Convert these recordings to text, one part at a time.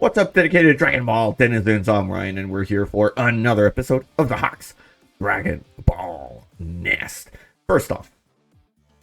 What's up, dedicated Dragon Ball denizens? I'm Ryan, and we're here for another episode of the Hawks Dragon Ball Nest. First off,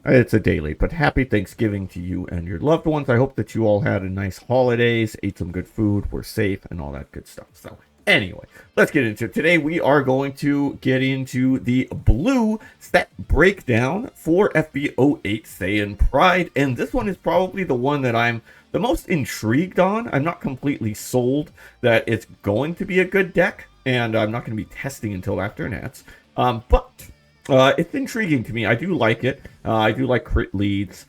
it's a day late, but happy Thanksgiving to you and your loved ones. I hope that you all had a nice holidays, ate some good food, were safe, and all that good stuff. So anyway, let's get into it. Today we are going to get into the blue set breakdown for FB08 Saiyan Pride, and this one is probably the one that I'm the most intrigued on. I'm not completely sold that it's going to be a good deck, and I'm not going to be testing until after Nats. But it's intriguing to me. I do like it. I do like crit leads.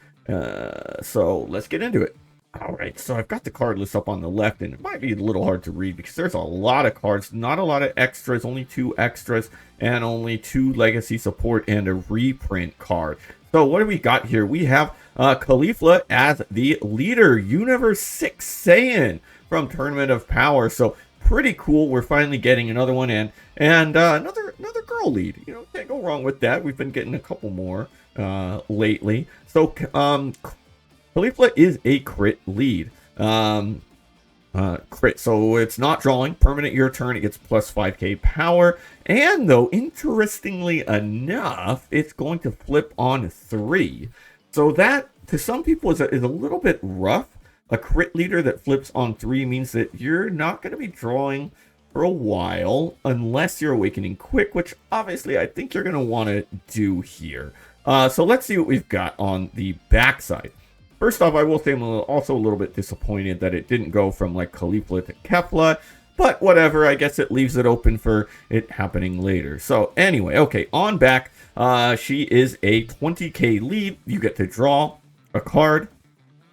So let's get into it. All right, so I've got the card list up on the left, and it might be a little hard to read because there's a lot of cards, not a lot of extras, only 2 extras, and only 2 legacy support and a reprint card. So what do we got here? We have Caulifla as the leader, Universe 6 Saiyan from Tournament of Power. So pretty cool. We're finally getting another one in, and another girl lead. You know, can't go wrong with that. We've been getting a couple more lately. So Caulifla is a crit lead. Crit, so it's not drawing. Permanent your turn, it gets plus 5k power. And though, interestingly enough, it's going to flip on 3. So that, to some people, is a little bit rough. A crit leader that flips on 3 means that you're not going to be drawing for a while unless you're awakening quick, which obviously I think you're going to want to do here. So let's see what we've got on the backside. First off, I will say I'm also a little bit disappointed that it didn't go from like Caulifla to Kefla, but whatever, I guess it leaves it open for it happening later. So anyway, okay, on back, she is a 20k lead. You get to draw a card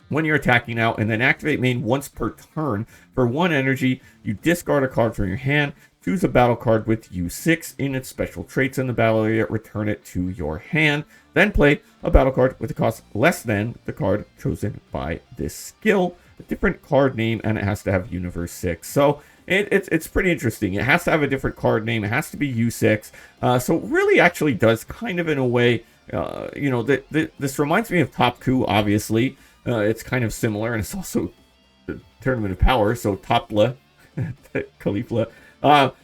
when you're attacking now, and then activate main once per turn. For 1 energy, you discard a card from your hand, choose a battle card with U6 in its special traits in the battle area, return it to your hand, then play a battle card with a cost less than the card chosen by this skill, a different card name, and it has to have Universe 6. So it's pretty interesting. It has to have a different card name, it has to be U6, so it really actually does kind of in a way, you know, this reminds me of Top Coup, obviously. It's kind of similar, and it's also the Tournament of Power, so Topla, Caulifla.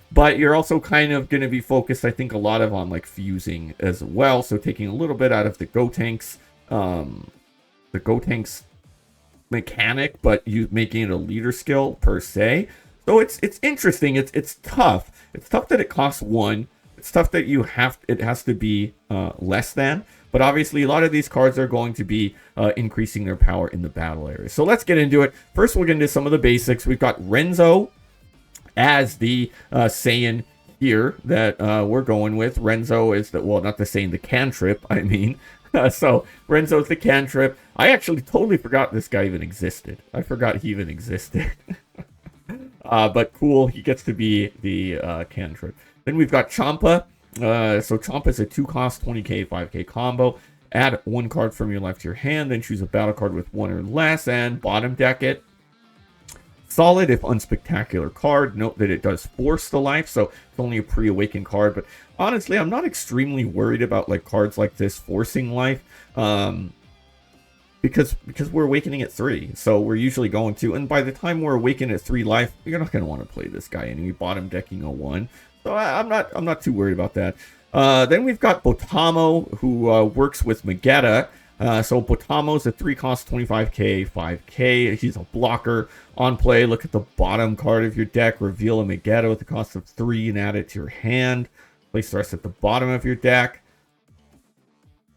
But you're also kind of going to be focused, I think, a lot of on like fusing as well. So taking a little bit out of the Gotenks mechanic, but you making it a leader skill per se. So it's interesting. It's tough. It's tough that it costs 1. It's tough that it has to be less than. But obviously, a lot of these cards are going to be increasing their power in the battle area. So let's get into it. First, we'll get into some of the basics. We've got Renzo as the Saiyan here that we're going with. Renzo is the, well, not the Saiyan, the cantrip, I mean. So Renzo's the cantrip. I actually totally forgot this guy even existed. I forgot he even existed. But cool, he gets to be the cantrip. Then we've got Champa. So Champa is a 2-cost 20k 5k combo. Add 1 card from your left to your hand, then choose a battle card with 1 or less and bottom deck it. Solid if unspectacular card. Note that it does force the life, so it's only a pre-awakened card. But honestly, I'm not extremely worried about like cards like this forcing life, because we're awakening at 3, so we're usually going to. And by the time we're awakened at 3 life, you're not going to want to play this guy anyway. Bottom decking a 1, so I'm not too worried about that. Then we've got Botamo, who works with Magetta. So Botamo's a 3-cost 25k 5k. He's a blocker. On play, look at the bottom card of your deck, reveal a Magetta with a cost of 3 and add it to your hand. Place the rest at the bottom of your deck.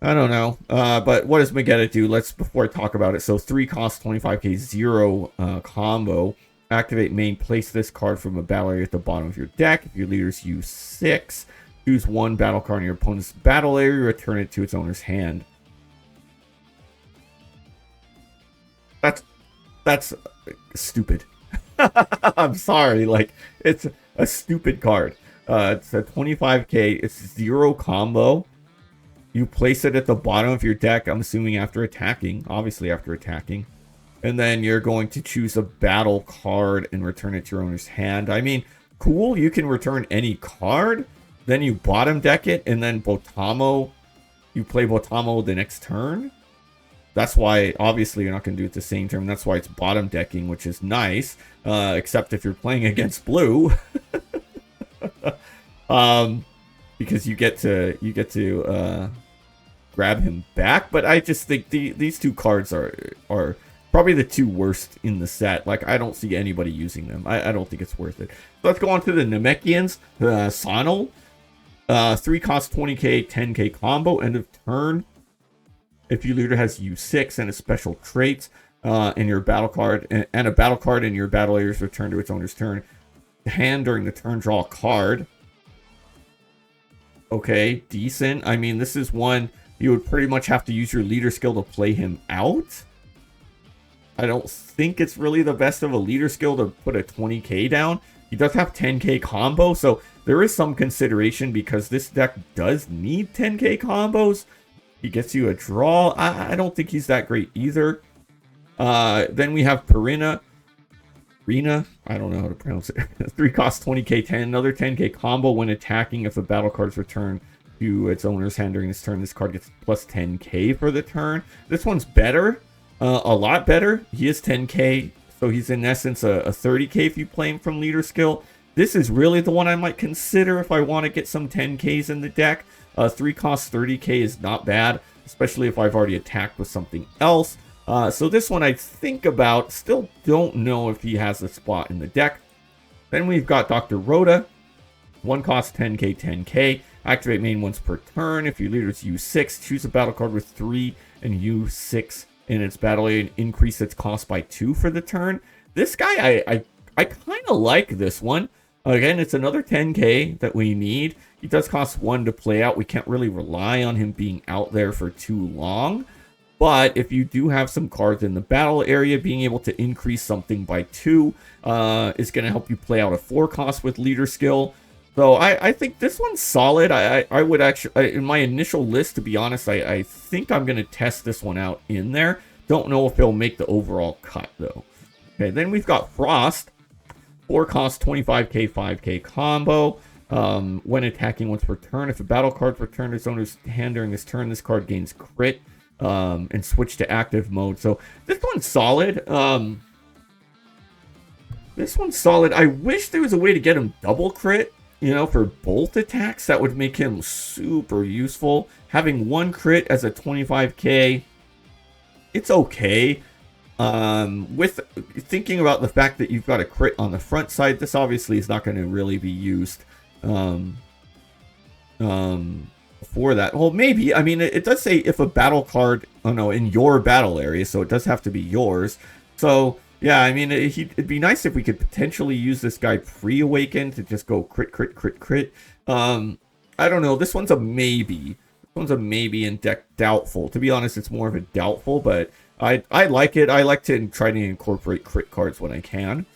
I don't know, but what does Magetta do? Before I talk about it. So 3-cost 25k 0 combo. Activate main, place this card from a battle area at the bottom of your deck. If your leaders use 6, choose 1 battle card in your opponent's battle area, return it to its owner's hand. That's stupid. I'm sorry, like, it's a stupid card. It's a 25k, it's 0 combo. You place it at the bottom of your deck, I'm assuming after attacking, obviously after attacking. And then you're going to choose a battle card and return it to your owner's hand. I mean, cool, you can return any card, then you bottom deck it, and then Botamo, you play Botamo the next turn. That's why, obviously, you're not going to do it the same turn. That's why it's bottom decking, which is nice. Except if you're playing against blue. Because you get to grab him back. But I just think these two cards are probably the two worst in the set. Like, I don't see anybody using them. I don't think it's worth it. So let's go on to the Namekians. Sonal. 3 cost 20k, 10k combo. End of turn. If your leader has U6 and a special trait in your battle card, and a battle card in your battle area is returned to its owner's turn. Hand during the turn, draw a card. Okay, decent. I mean, this is one you would pretty much have to use your leader skill to play him out. I don't think it's really the best of a leader skill to put a 20k down. He does have 10k combo, so there is some consideration because this deck does need 10k combos. He gets you a draw. I don't think he's that great either. Then we have Rina. I don't know how to pronounce it. 3 cost 20k, 10. Another 10k combo when attacking. If a battle card is returned to its owner's hand during this turn, this card gets plus 10k for the turn. This one's better. A lot better. He is 10k, so he's in essence a 30k if you play him from leader skill. This is really the one I might consider if I want to get some 10ks in the deck. 3 cost 30k is not bad, especially if I've already attacked with something else. So this one I think about. Still don't know if he has a spot in the deck. Then we've got Dr. Rhoda. 1 cost 10k, 10k. Activate main once per turn. If your leader's U6, choose a battle card with 3 and U6 in its battle area and increase its cost by 2 for the turn. This guy, I kind of like this one. Again, it's another 10k that we need. He does cost 1 to play out. We can't really rely on him being out there for too long. But if you do have some cards in the battle area, being able to increase something by 2 is going to help you play out a 4 cost with leader skill. So I think this one's solid. I would actually, in my initial list, to be honest, I think I'm going to test this one out in there. Don't know if it'll make the overall cut, though. Okay, then we've got Frost. 4 cost 25k, 5k combo. When attacking once per turn, if a battle card is returned to its owner's hand during this turn, this card gains crit and switch to active mode. So this one's solid. This one's solid. I wish there was a way to get him double crit, you know, for both attacks. That would make him super useful. Having 1 crit as a 25k, it's okay. With thinking about the fact that you've got a crit on the front side, this obviously is not going to really be used for that. Well, maybe. I mean, it does say if a battle card, oh no, in your battle area, so it does have to be yours. So, yeah, I mean, it'd be nice if we could potentially use this guy pre-awakened to just go crit, crit, crit, crit. I don't know. This one's a maybe. This one's a maybe and deck doubtful. To be honest, it's more of a doubtful, but I like it. I like to try to incorporate crit cards when I can.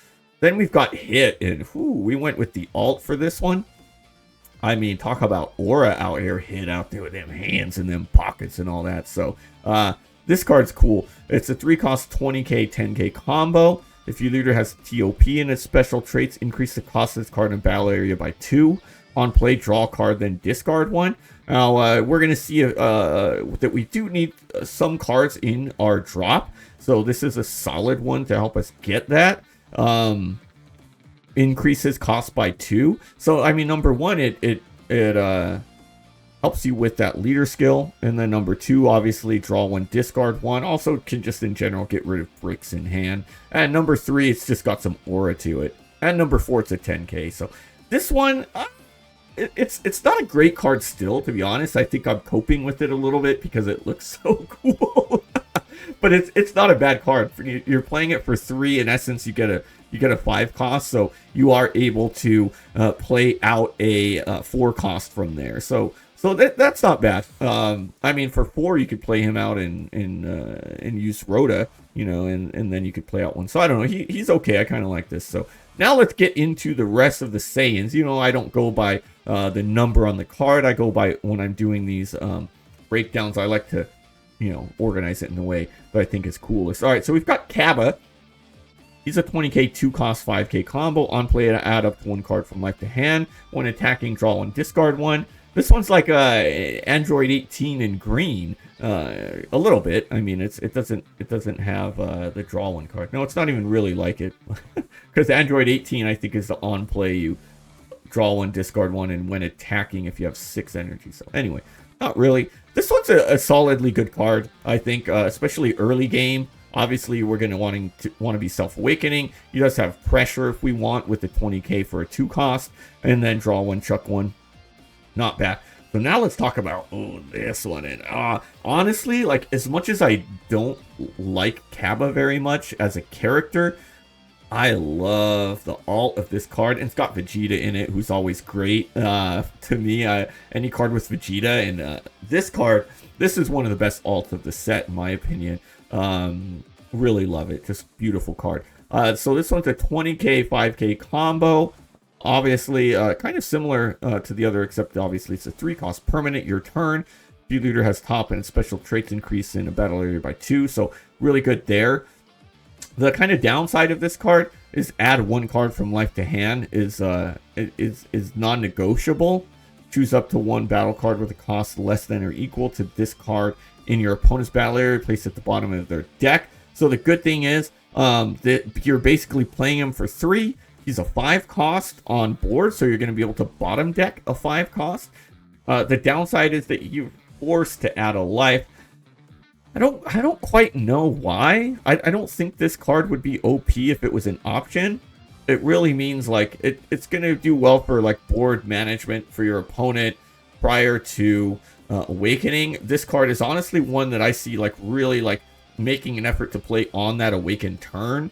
Then we've got Hit, and whew, we went with the alt for this one. I mean, talk about aura out here. Hit out there with them hands and them pockets and all that. So, this card's cool. It's a 3 cost 20k, 10k combo. If your leader has TOP in its special traits, increase the cost of this card in battle area by 2. On play, draw a card, then discard 1. Now, we're going to see that we do need some cards in our drop. So this is a solid one to help us get that. Increases cost by 2. So, I mean, number 1, it helps you with that leader skill. And then number 2, obviously, draw 1, discard 1. Also can just in general get rid of bricks in hand. And number 3, it's just got some aura to it. And number 4, it's a 10k. So this one... It's not a great card still, to be honest. I think I'm coping with it a little bit because it looks so cool. But it's not a bad card. You're playing it for 3. In essence, you get a 5 cost, so you are able to play out a 4 cost from there. So that's not bad. I mean, for 4, you could play him out and use Rhoda, you know, and then you could play out 1. So I don't know. He's okay. I kind of like this. So now let's get into the rest of the Saiyans. You know, I don't go by the number on the card. I go by, when I'm doing these breakdowns, I like to, you know, organize it in a way that I think is coolest. All right, so we've got Kaba. He's a 20k, 2 cost, 5k combo. On play, to add up to 1 card from life to hand. When attacking, draw 1, discard 1. This one's like Android 18 in green. a little bit. I mean, it doesn't have the draw one card. No, it's not even really like it, because Android 18 I think is the on play. You draw one, discard one, and when attacking, if you have 6 energy. So anyway, not really. This one's a solidly good card, I think, especially early game. Obviously, we're going to want to be Self-Awakening. He does have pressure if we want with the 20k for a 2 cost, and then draw one, chuck one. Not bad. So now let's talk about this one. And honestly, like, as much as I don't like Kaba very much as a character, I love the alt of this card, and it's got Vegeta in it, who's always great to me. Any card with Vegeta, and this card, this is one of the best alts of the set, in my opinion. Really love it. Just beautiful card. So this one's a 20k, 5k combo. Obviously, kind of similar to the other, except obviously it's a 3-cost permanent. Your turn. View leader has top and special traits increase in a battle area by 2. So really good there. The kind of downside of this card is add 1 card from life to hand is non-negotiable. Choose up to 1 battle card with a cost less than or equal to this card in your opponent's battle area, placed at the bottom of their deck. So the good thing is that you're basically playing him for 3. He's a 5 cost on board, so you're going to be able to bottom deck a 5 cost. The downside is that you're forced to add a life. I don't quite know why. I don't think this card would be OP if it was an option. It really means like it's going to do well for like board management for your opponent prior to Awakening. This card is honestly one that I see like really like making an effort to play on that Awakened turn.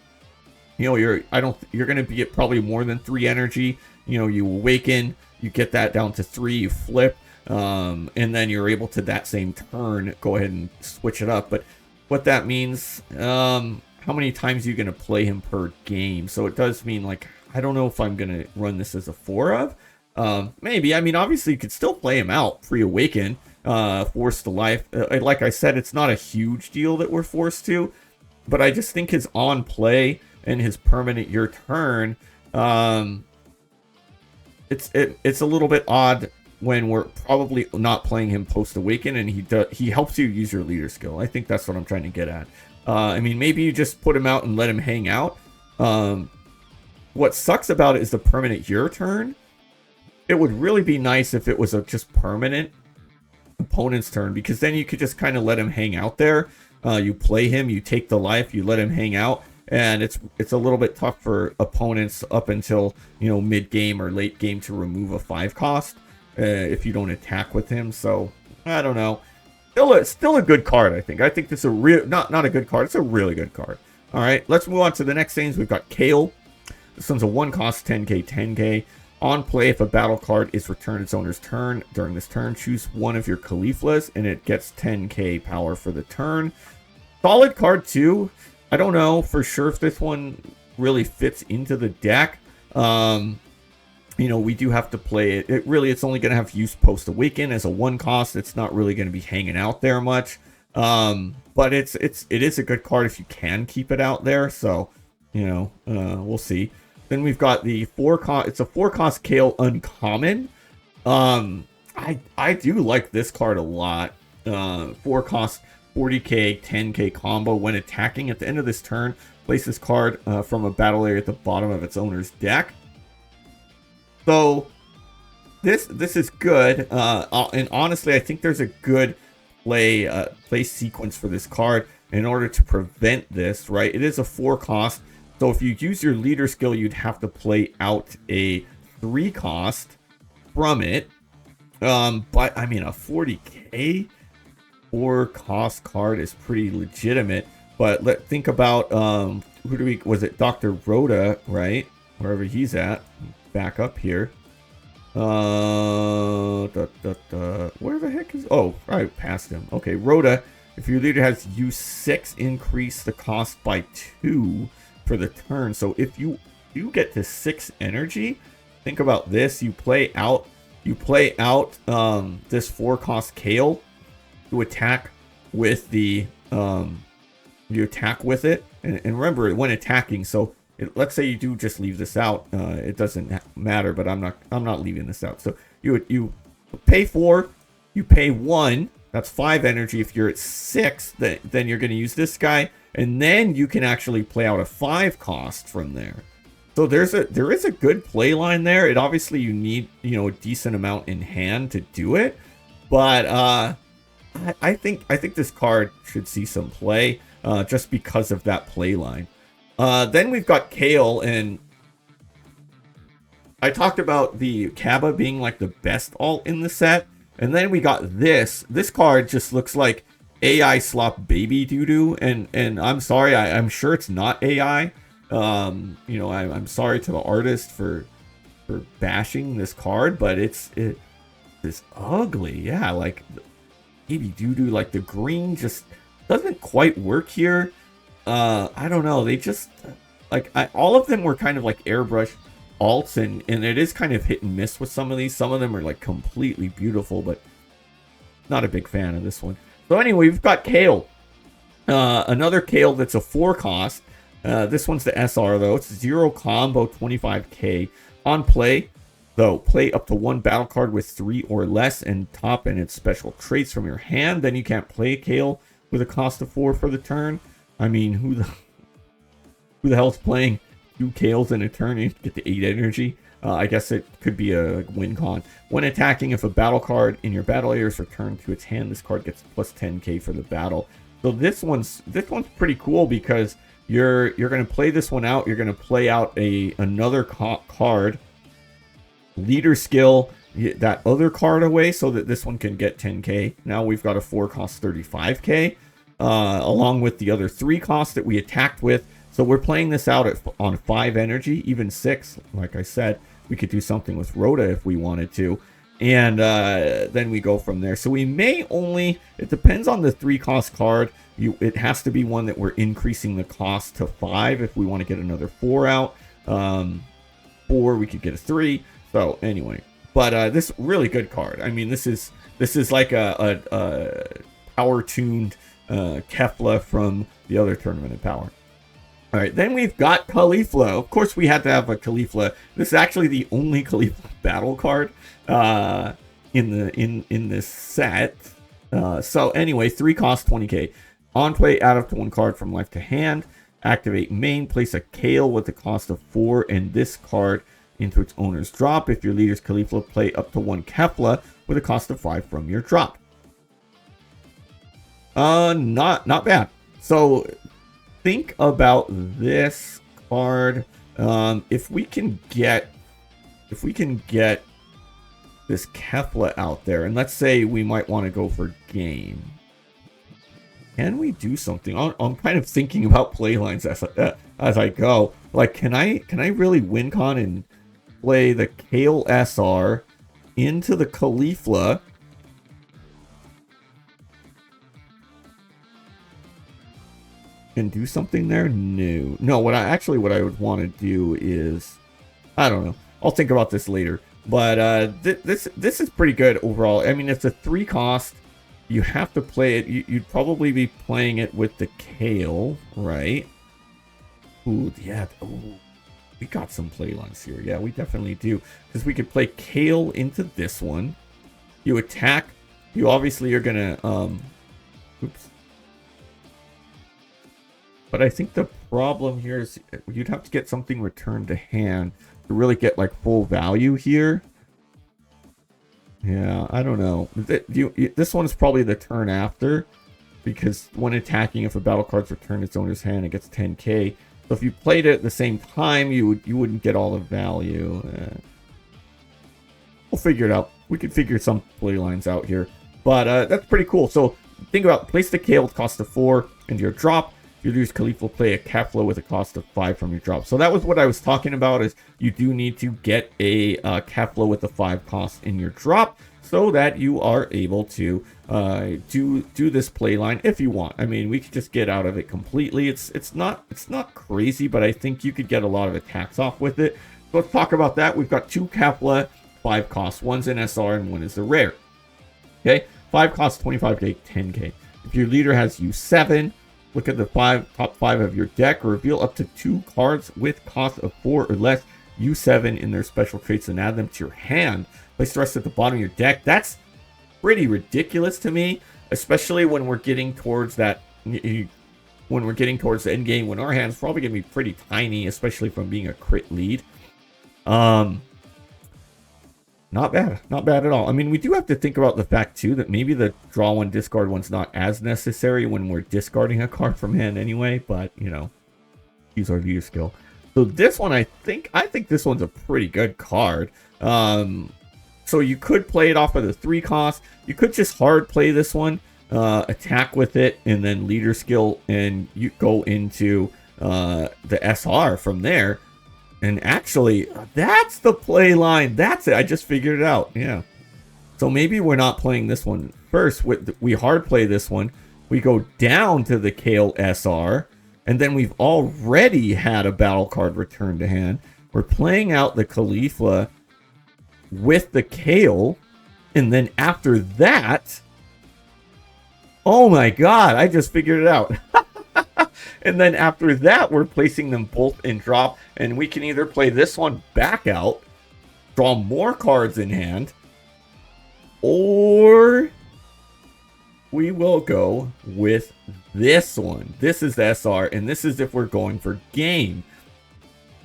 You know, you're going to be at probably more than 3 energy. You know, you Awaken, you get that down to 3, you flip. And then you're able to that same turn go ahead and switch it up. But what that means, how many times are you going to play him per game? So it does mean like I don't know if I'm going to run this as a 4 of. Maybe. I mean, obviously you could still play him out, free Awaken, force to life. Like I said, it's not a huge deal that we're forced to, but I just think his on play and his permanent your turn, it's a little bit odd when we're probably not playing him post-Awaken, and he helps you use your leader skill. I think that's what I'm trying to get at. I mean, maybe you just put him out and let him hang out. What sucks about it is the permanent your turn. It would really be nice if it was a just permanent opponent's turn, because then you could just kind of let him hang out there. You play him, you take the life, you let him hang out, and it's a little bit tough for opponents up until, you know, mid-game or late game to remove a 5 cost. If you don't attack with him. So I don't know, still a good card. I think this is a real not a good card, it's a really good card. All right, let's move on to the next things. We've got Kale. This one's a 1 cost 10k. On play, if a battle card is returned its owner's turn during this turn, choose one of your Cauliflas and it gets 10k power for the turn. Solid card too. I don't know for sure if this one really fits into the deck. You know, we do have to play it. It's only going to have use post-Awaken as a 1 cost. It's not really going to be hanging out there much. But it is a good card if you can keep it out there. So, you know, we'll see. Then we've got the 4 cost. It's a 4 cost Kale uncommon. I do like this card a lot. 4 cost 40k 10k combo. When attacking at the end of this turn, place this card from a battle area at the bottom of its owner's deck. So this is good, and honestly, I think there's a good play sequence for this card in order to prevent this. Right, it is a 4 cost, so if you use your leader skill, you'd have to play out a 3 cost from it. But I mean, a 40k 4 cost card is pretty legitimate. But think about was it Dr. Rhoda, right? Wherever he's at. Back up here. Where the heck is... Oh, I passed him. Okay, Rhoda. If your leader has use 6, increase the cost by 2 for the turn. So if you get to 6 energy, think about this. You play out this 4 cost Kale to attack with the you attack with it. And remember, when attacking, so let's say you do just leave this out. It doesn't matter, but I'm not leaving this out. So you pay 4, you pay 1, That's 5 energy. If you're at 6, then you're going to use this guy. And then you can actually play out a 5 cost from there. So there is a good play line there. It obviously you need, you know, a decent amount in hand to do it. But I think this card should see some play just because of that play line. Then we've got Kale, and I talked about the Kaba being like the best alt in the set. And then we got this. This card just looks like AI slop baby doo-doo. And I'm sorry, I'm sure it's not AI. You know, I'm sorry to the artist for bashing this card, but it's ugly. Yeah, like baby doo-doo, like the green just doesn't quite work here. I don't know. They just like all of them were kind of like airbrush alts, and it is kind of hit and miss with some of these. Some of them are like completely beautiful, but not a big fan of this one. So anyway, we've got Kale. Another Kale that's a 4 cost. This one's the SR though. It's 0 combo, 25k. On play, though, play up to 1 battle card with 3 or less and top and its special traits from your hand. Then you can't play Kale with a cost of 4 for the turn. I mean, who the hell's playing 2 Kales in a turn and get the 8 energy? I guess it could be a win con. When attacking, if a battle card in your battle area is returned to its hand, this card gets plus 10k for the battle. So this one's pretty cool because you're going to play this one out. You're going to play out another card, leader skill, that other card away so that this one can get 10k. Now we've got a 4 cost 35k, along with the other 3 costs that we attacked with. So we're playing this out on 5 energy, even 6. Like I said, we could do something with Rhoda if we wanted to. And then we go from there. So we may only, it depends on the 3 cost card. It has to be one that we're increasing the cost to 5 if we want to get another 4 out. 4, we could get a 3. So anyway, but this really good card. I mean, this is like a power tuned Kefla from the other Tournament of Power. All right, then we've got Caulifla. Of course, we had to have a Caulifla. This is actually the only Caulifla battle card in this set. So anyway, 3 cost 20k. On play, add up to 1 card from life to hand. Activate main. Place a Kale with the cost of 4 and this card into its owner's drop. If your leader's Caulifla, play up to 1 Kefla with a cost of 5 from your drop. Not bad. So think about this card. If we can get this Kefla out there, and let's say we might want to go for game. Can we do something? I'm kind of thinking about play lines as I go. Like, can I really win con and play the Kale SR into the Caulifla? And do something there? No. What I would want to do is, I don't know. I'll think about this later. But this is pretty good overall. I mean, it's a 3 cost. You have to play it. You'd probably be playing it with the Kale, right? Ooh, yeah. Ooh, we got some play lines here. Yeah, we definitely do. Because we could play Kale into this one. You attack. You obviously are gonna oops. But I think the problem here is you'd have to get something returned to hand to really get like full value here. Yeah, I don't know. This one's probably the turn after, because when attacking, if a battle card's returned its owner's hand, it gets 10k. So if you played it at the same time, you wouldn't get all the value. We'll figure it out. We could figure some play lines out here. But that's pretty cool. So think about, place the Kale with cost of 4 into your drop. You lose Caulifla, play a Kefla with a cost of 5 from your drop. So that was what I was talking about, is you do need to get a Kefla with a 5 cost in your drop so that you are able to do this play line if you want. I mean, we could just get out of it completely. It's not crazy, but I think you could get a lot of attacks off with it. So let's talk about that. We've got 2 Kefla, 5 costs. One's an SR and one is a rare. Okay, 5 costs 25k, 10k. If your leader has U7, look at the top 5 of your deck. Reveal up to 2 cards with cost of 4 or less, U7 in their special traits, and add them to your hand. Place the rest at the bottom of your deck. That's pretty ridiculous to me. especially when we're getting towards that, when we're getting towards the end game, when our hand's probably going to be pretty tiny, especially from being a crit lead. Not bad. Not bad at all. I mean, we do have to think about the fact, too, that maybe the draw one, discard one's not as necessary when we're discarding a card from hand anyway, but, you know, use our leader skill. So this one, I think this one's a pretty good card. So you could play it off of the 3 cost. You could just hard play this one, attack with it, and then leader skill, and you go into the SR from there. And actually, that's the play line. That's it. I just figured it out. Yeah. So maybe we're not playing this one first. We hard play this one. We go down to the Kale SR. And then we've already had a battle card returned to hand. We're playing out the Caulifla with the Kale. And then after that... Oh my god, I just figured it out. And then after that, we're placing them both in drop. And we can either play this one back out, draw more cards in hand, or we will go with this one. This is the SR, and this is if we're going for game.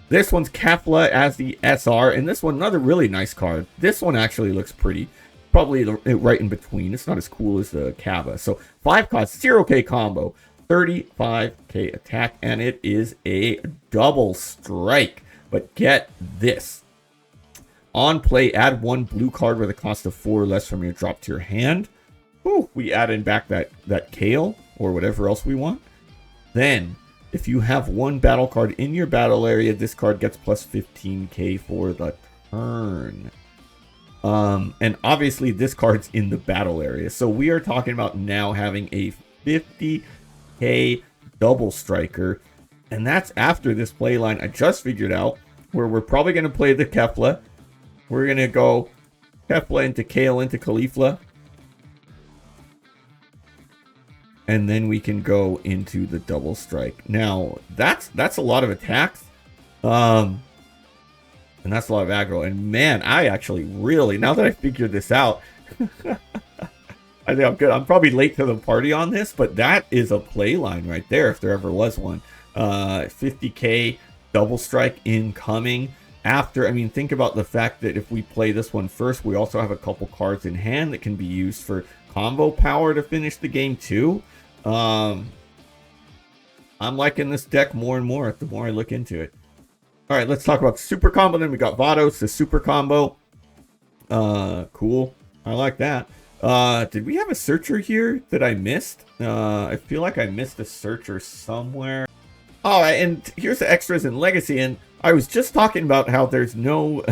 This one's Caulifla as the SR, and this one, another really nice card. This one actually looks pretty. Probably right in between. It's not as cool as the Kava. So 5 cost, 0k combo. 35k attack, and it is a double strike. But get this. On play, add 1 blue card with a cost of 4 or less from your drop to your hand. Ooh, we add in back that Kale or whatever else we want. Then, if you have 1 battle card in your battle area, this card gets plus 15k for the turn. And obviously this card's in the battle area. So we are talking about now having a 50k double striker, and that's after this play line I just figured out, where we're probably going to play the Caulifla. We're going to go Caulifla into Kale into Caulifla, and then we can go into the double strike. Now that's a lot of attacks, and that's a lot of aggro. And man, I actually really, now that I figured this out, I think I'm good. I'm probably late to the party on this, but that is a play line right there if there ever was one. 50k double strike incoming. After, I mean, think about the fact that if we play this one first, we also have a couple cards in hand that can be used for combo power to finish the game too. I'm liking this deck more and more the more I look into it. All right, let's talk about super combo. Then we got Vados, the super combo. Cool. I like that. Did we have a searcher here that I missed? I feel like I missed a searcher somewhere. Oh, and here's the extras in Legacy. And I was just talking about how there's no,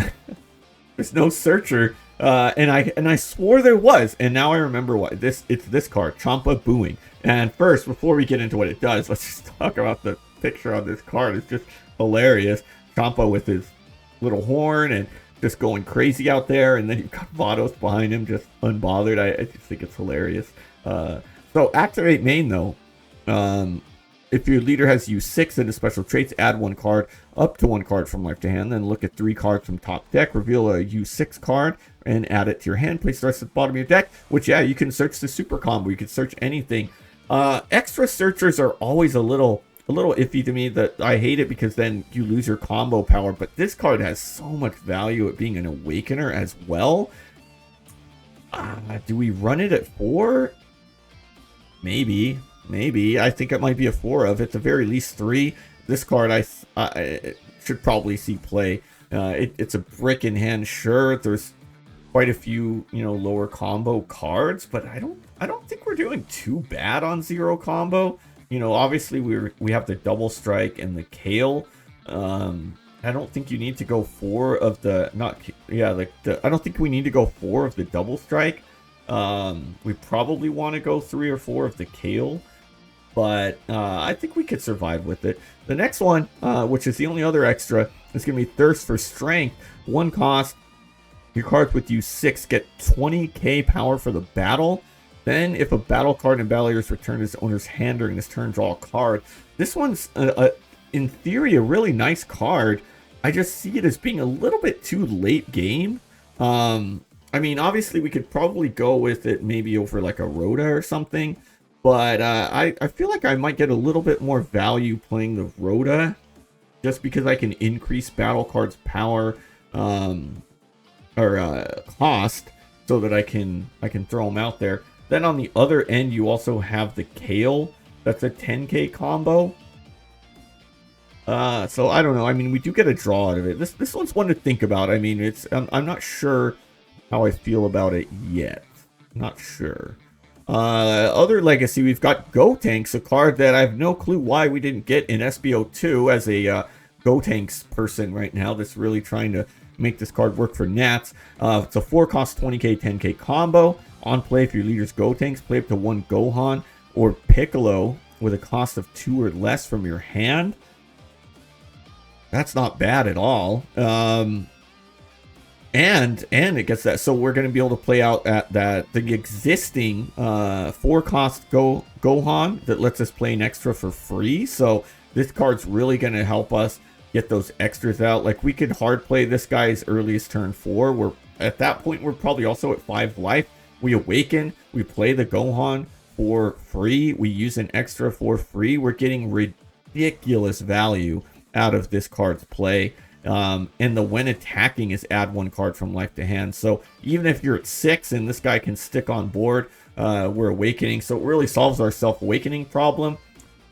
there's no searcher. And I swore there was. And now I remember what it's this card, Champa Booing. And first, before we get into what it does, let's just talk about the picture on this card. It's just hilarious. Champa with his little horn and just going crazy out there, and then you've got Vados behind him, just unbothered. I just think it's hilarious. So activate main though. If your leader has used 6 into special traits, add 1 card, up to 1 card from life to hand. Then look at 3 cards from top deck, reveal a use 6 card, and add it to your hand. Place the rest at the bottom of your deck. Which, yeah, you can search the super combo. You can search anything. Extra searchers are always a little iffy to me. That I hate it because then you lose your combo power, but this card has so much value at being an awakener as well. Do we run it at 4? Maybe I think it might be a 4 of, at the very least 3. This card I should probably see play. It's a brick in hand. Sure, there's quite a few, you know, lower combo cards, but I don't think we're doing too bad on 0 combo. You know, obviously we have the double strike and the Kale. I don't think you need to go 4 of the I don't think we need to go 4 of the double strike. We probably want to go 3 or 4 of the Kale, but I think we could survive with it. The next one, which is the only other extra, is going to be Thirst for Strength. 1 cost. Your cards with you 6 get 20k power for the battle. Then, if a battle card in battle area is returned to its owner's hand during this turn, draw a card. This one's, in theory, a really nice card. I just see it as being a little bit too late game. I I mean, obviously we could probably go with it maybe over like a Rhoda or something. But I feel like I might get a little bit more value playing the Rhoda, just because I can increase battle cards power cost, so that I can throw them out there. Then on the other end, you also have the Kale. That's a 10k combo. So I don't know. I mean, we do get a draw out of it. This one's one to think about. I mean, I'm not sure how I feel about it yet. Not sure. Other legacy, we've got Gotenks, a card that I have no clue why we didn't get in SB02 as a Gotenks person right now that's really trying to make this card work for Nats. It's a 4-cost 20k, 10k combo. On play, if your leader's Gotenks, play up to 1 Gohan or Piccolo with a cost of 2 or less from your hand. That's not bad at all. And it gets that, so we're going to be able to play out at the existing 4-cost Gohan that lets us play an extra for free. So this card's really going to help us get those extras out. Like, we could hard play this guy's earliest turn 4. We're at that point, we're probably also at 5 life. We awaken, we play the Gohan for free, we use an extra for free. We're getting ridiculous value out of this card's play. And the when attacking is add 1 card from life to hand. So even if you're at 6 and this guy can stick on board, we're awakening. So it really solves our self-awakening problem.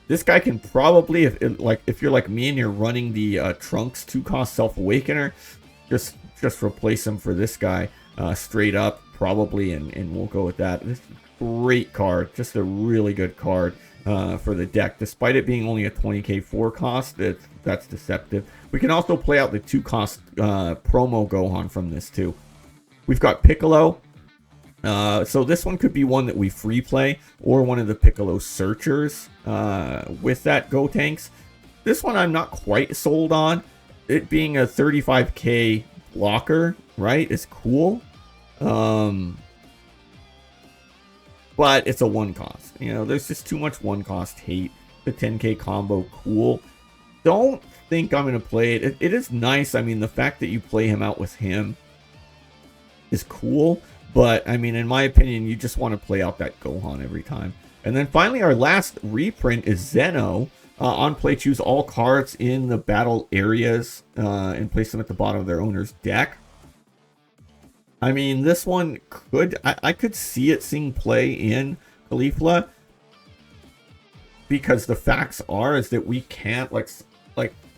This guy can probably, if you're like me and you're running the Trunks 2-cost self-awakener, just replace him for this guy straight up, probably, and we'll go with that. This is a great card, just a really good card for the deck. Despite it being only a 20k 4-cost, that's deceptive. We can also play out the 2-cost promo Gohan from this too. We've got Piccolo. So this one could be one that we free play, or one of the Piccolo searchers with that Gotenks. This one I'm not quite sold on. It being a 35k blocker, right, is cool. But it's a 1-cost. You know, there's just too much 1-cost hate. The 10k combo, cool. Don't think I'm going to play it. It is nice. I mean, the fact that you play him out with him is cool. But, I mean, in my opinion, you just want to play out that Gohan every time. And then finally, our last reprint is Zeno. On play, choose all cards in the battle areas and place them at the bottom of their owner's deck. I mean, this one could... I could see it seeing play in Caulifla. Because the facts are is that we can't, like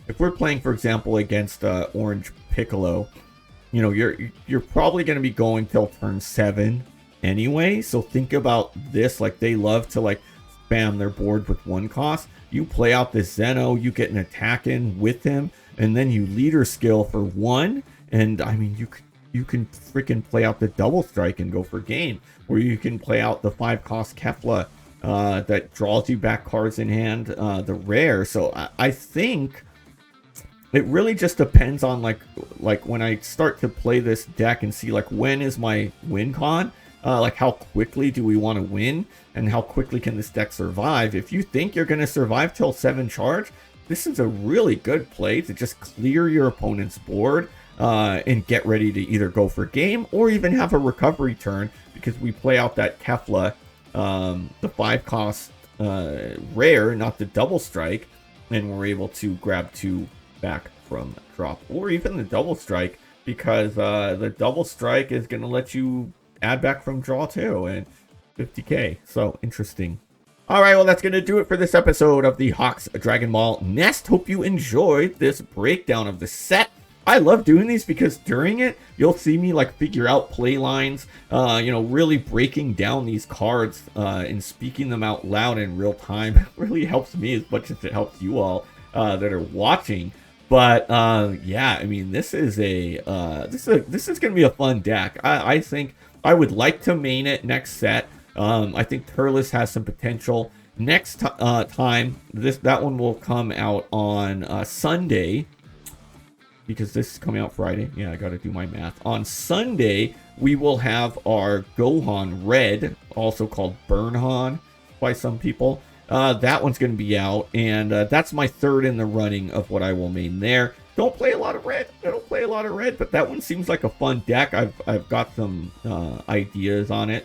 if we're playing, for example, against Orange Piccolo, you know, you're probably going to be going till turn 7 anyway. So think about this, like they love to like spam their board with 1-cost. You play out this Zeno, you get an attack in with him, and then you leader skill for 1, and I mean you can freaking play out the double strike and go for game, or you can play out the 5-cost Caulifla that draws you back cards in hand, the rare. So I think it really just depends on like when I start to play this deck and see like when is my win con, like how quickly do we want to win and how quickly can this deck survive. If you think you're going to survive till 7 charge, this is a really good play to just clear your opponent's board and get ready to either go for game or even have a recovery turn, because we play out that Caulifla, the 5-cost rare, not the double strike, and we're able to grab 2 back from drop, or even the double strike, because the double strike is going to let you add back from draw too, and 50k. So interesting. All right, well, that's going to do it for this episode of the Hawks Dragon Ball Nest. Hope you enjoyed this breakdown of the set. I love doing these because during it, you'll see me like figure out play lines, you know, really breaking down these cards and speaking them out loud in real time. It really helps me as much as it helps you all that are watching. But yeah, I mean, this is this is going to be a fun deck. I think I would like to main it next set. I think Turles has some potential. Next time, that one will come out on Sunday, because this is coming out Friday. Yeah, I got to do my math. On Sunday, we will have our Gohan Red, also called Burnhan by some people. That one's going to be out, and that's my third in the running of what I will main there. Don't play a lot of red. I don't play play a lot of red, but that one seems like a fun deck. I've got some ideas on it.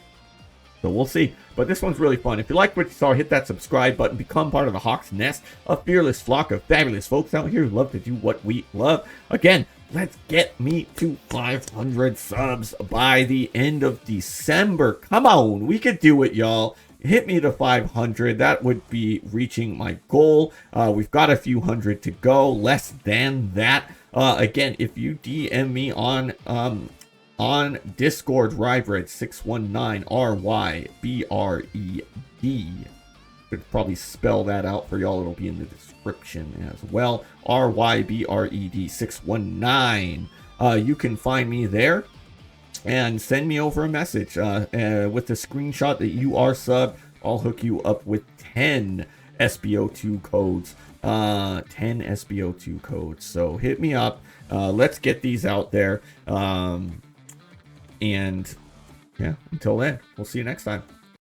So we'll see. But this one's really fun. If you like what you saw, hit that subscribe button. Become part of the Hawk's Nest, a fearless flock of fabulous folks out here who love to do what we love. Again, let's get me to 500 subs by the end of December. Come on, we could do it, y'all. Hit me to 500. That would be reaching my goal. We've got a few hundred to go, less than that. Again, if you DM me on Discord, Rybred619, RYBRED. Could probably spell that out for y'all. It'll be in the description as well. RYBRED619. You can find me there and send me over a message with the screenshot that you are subbed. I'll hook you up with 10 SB02 codes. 10 SB02 codes. So hit me up. Let's get these out there. And yeah, until then, we'll see you next time.